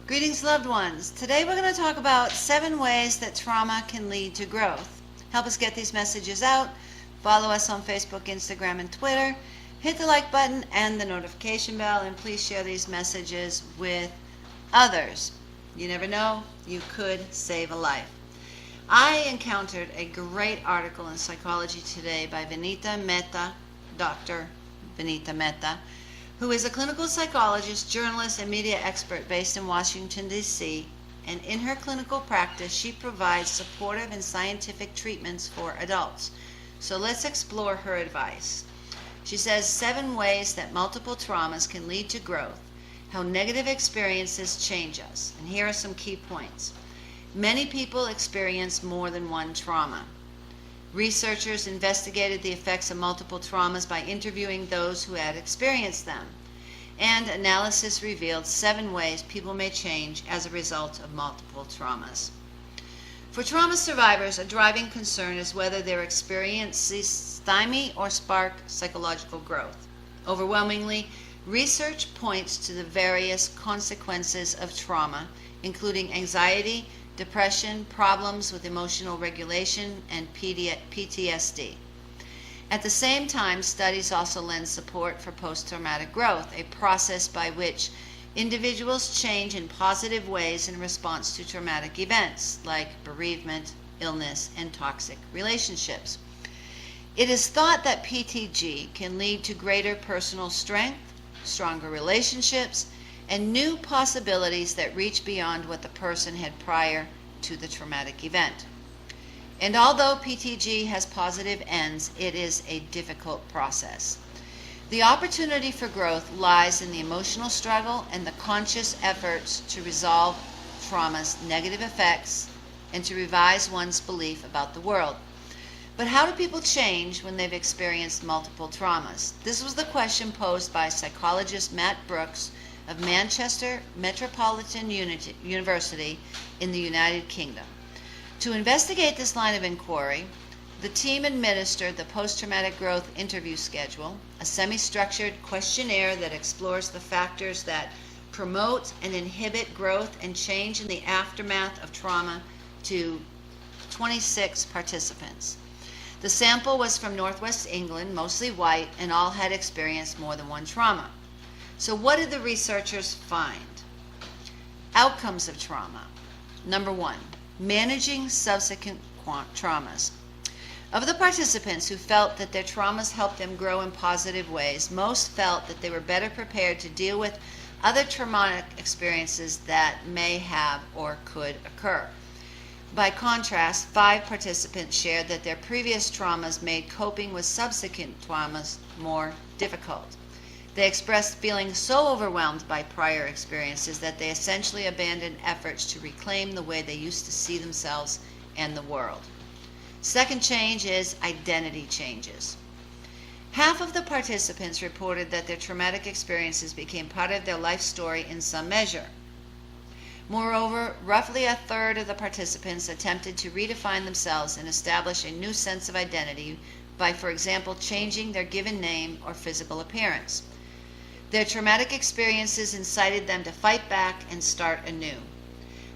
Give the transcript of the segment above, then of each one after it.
Greetings, loved ones. Today we're going to talk about 7 ways that trauma can lead to growth. Help us get these messages out. Follow us on Facebook, Instagram, and Twitter. Hit the like button and the notification bell, and please share these messages with others. You never know, you could save a life. I encountered a great article in Psychology Today by Dr. Vinita Mehta, who is a clinical psychologist, journalist, and media expert based in Washington, D.C., and in her clinical practice, she provides supportive and scientific treatments for adults. So let's explore her advice. She says 7 ways that multiple traumas can lead to growth, how negative experiences change us. And here are some key points. Many people experience more than one trauma. Researchers investigated the effects of multiple traumas by interviewing those who had experienced them. And analysis revealed 7 ways people may change as a result of multiple traumas. For trauma survivors, a driving concern is whether their experiences stymie or spark psychological growth. Overwhelmingly, research points to the various consequences of trauma, including anxiety, depression, problems with emotional regulation, and PTSD. At the same time, studies also lend support for post-traumatic growth, a process by which individuals change in positive ways in response to traumatic events like bereavement, illness, and toxic relationships. It is thought that PTG can lead to greater personal strength, stronger relationships, and new possibilities that reach beyond what the person had prior to the traumatic event. And although PTG has positive ends, it is a difficult process. The opportunity for growth lies in the emotional struggle and the conscious efforts to resolve trauma's negative effects and to revise one's belief about the world. But how do people change when they've experienced multiple traumas? This was the question posed by psychologist Matt Brooks of Manchester Metropolitan University in the United Kingdom. To investigate this line of inquiry, the team administered the Post-Traumatic Growth Interview Schedule, a semi-structured questionnaire that explores the factors that promote and inhibit growth and change in the aftermath of trauma, to 26 participants. The sample was from Northwest England, mostly white, and all had experienced more than one trauma. So what did the researchers find? Outcomes of trauma. Number 1, managing subsequent traumas. Of the participants who felt that their traumas helped them grow in positive ways, most felt that they were better prepared to deal with other traumatic experiences that may have or could occur. By contrast, 5 participants shared that their previous traumas made coping with subsequent traumas more difficult. They expressed feeling so overwhelmed by prior experiences that they essentially abandoned efforts to reclaim the way they used to see themselves and the world. Second change is identity changes. Half of the participants reported that their traumatic experiences became part of their life story in some measure. Moreover, roughly a third of the participants attempted to redefine themselves and establish a new sense of identity by, for example, changing their given name or physical appearance. Their traumatic experiences incited them to fight back and start anew.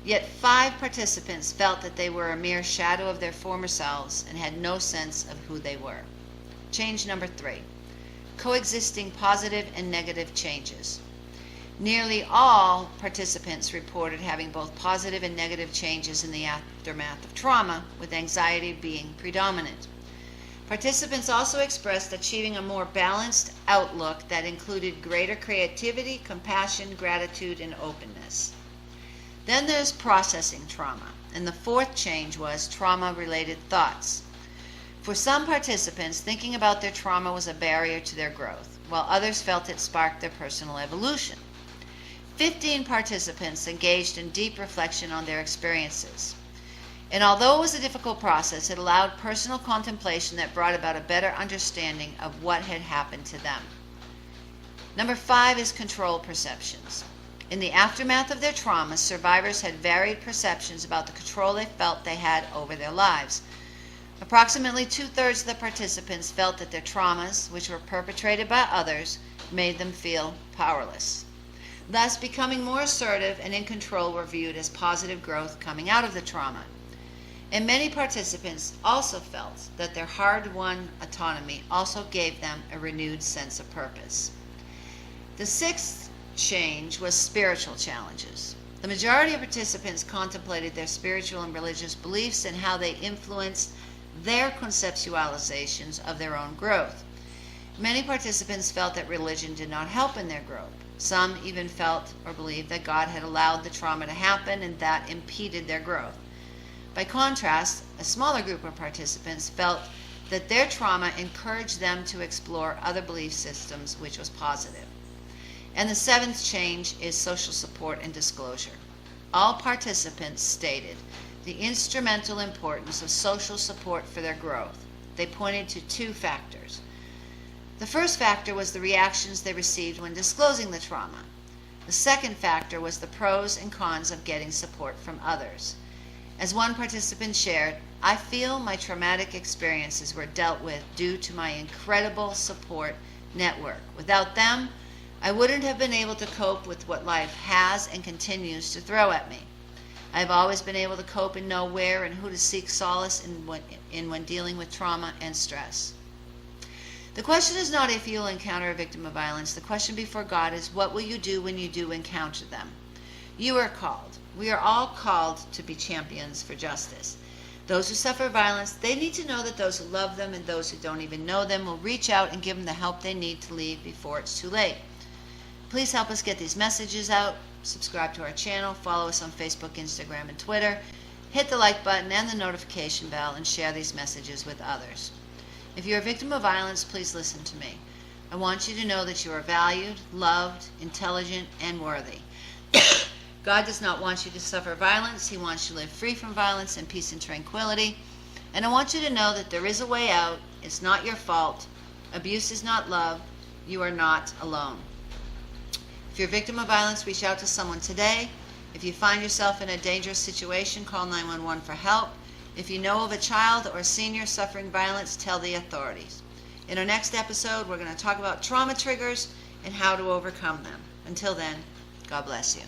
Yet 5 participants felt that they were a mere shadow of their former selves and had no sense of who they were. Change number 3, coexisting positive and negative changes. Nearly all participants reported having both positive and negative changes in the aftermath of trauma, with anxiety being predominant. Participants also expressed achieving a more balanced outlook that included greater creativity, compassion, gratitude, and openness. Then there's processing trauma, and the 4th change was trauma-related thoughts. For some participants, thinking about their trauma was a barrier to their growth, while others felt it sparked their personal evolution. 15 participants engaged in deep reflection on their experiences. And although it was a difficult process, it allowed personal contemplation that brought about a better understanding of what had happened to them. Number 5 is control perceptions. In the aftermath of their trauma, survivors had varied perceptions about the control they felt they had over their lives. Approximately 2/3 of the participants felt that their traumas, which were perpetrated by others, made them feel powerless. Thus, becoming more assertive and in control were viewed as positive growth coming out of the trauma. And many participants also felt that their hard-won autonomy also gave them a renewed sense of purpose. The sixth change was spiritual challenges. The majority of participants contemplated their spiritual and religious beliefs and how they influenced their conceptualizations of their own growth. Many participants felt that religion did not help in their growth. Some even felt or believed that God had allowed the trauma to happen and that impeded their growth. By contrast, a smaller group of participants felt that their trauma encouraged them to explore other belief systems, which was positive. And the seventh change is social support and disclosure. All participants stated the instrumental importance of social support for their growth. They pointed to two factors. The first factor was the reactions they received when disclosing the trauma. The second factor was the pros and cons of getting support from others. As one participant shared, I feel my traumatic experiences were dealt with due to my incredible support network. Without them, I wouldn't have been able to cope with what life has and continues to throw at me. I have always been able to cope and know where and who to seek solace in when dealing with trauma and stress. The question is not if you'll encounter a victim of violence. The question before God is, what will you do when you do encounter them? You are called. We are all called to be champions for justice. Those who suffer violence, they need to know that those who love them and those who don't even know them will reach out and give them the help they need to leave before it's too late. Please help us get these messages out. Subscribe to our channel, follow us on Facebook, Instagram, and Twitter. Hit the like button and the notification bell and share these messages with others. If you're a victim of violence, please listen to me. I want you to know that you are valued, loved, intelligent, and worthy. God does not want you to suffer violence. He wants you to live free from violence in peace and tranquility. And I want you to know that there is a way out. It's not your fault. Abuse is not love. You are not alone. If you're a victim of violence, reach out to someone today. If you find yourself in a dangerous situation, call 911 for help. If you know of a child or a senior suffering violence, tell the authorities. In our next episode, we're going to talk about trauma triggers and how to overcome them. Until then, God bless you.